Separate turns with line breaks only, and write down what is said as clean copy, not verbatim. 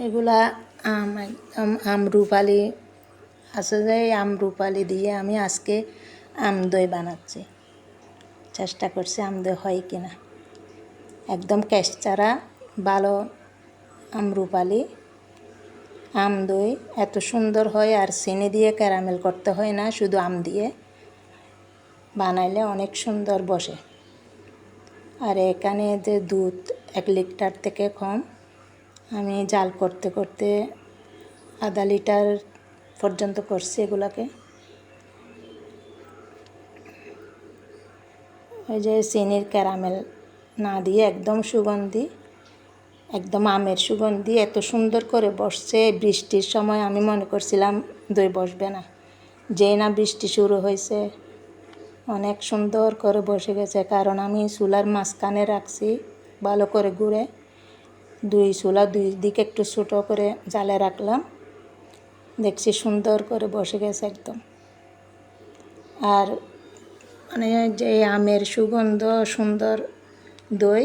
এগুলা একদম আমরুপালি আছে, যে আমরুপালি দিয়ে আমি আজকে আমদই বানাচ্ছি। চেষ্টা করছি আমদই হয় কিনা। একদম কেশচারা ভালো আমরুপালি আমদই এত সুন্দর হয়, আর চিনি দিয়ে ক্যারামেল করতে হয় না, শুধু আম দিয়ে বানাইলে অনেক সুন্দর বসে। আর এখানে যে দুধ 1 লিটার থেকে কম, আমি জাল করতে করতে আধা লিটার পর্যন্ত করছি এগুলাকে। ওই যে চিনির ক্যারামেল না দিয়ে একদম সুগন্ধি, একদম আমের সুগন্ধি এত সুন্দর করে বসছে। বৃষ্টির সময় আমি মনে করছিলাম দই বসবে না, যেই না বৃষ্টি শুরু হয়েছে অনেক সুন্দর করে বসে গেছে। কারণ আমি চুলার মাঝখানে রাখছি ভালো করে ঘুরে, চুলা দুই দিকে একটু ছোটো করে জালে রাখলাম, দেখছি সুন্দর করে বসে গেছে একদম। আর মানে যে আমের সুগন্ধ সুন্দর দই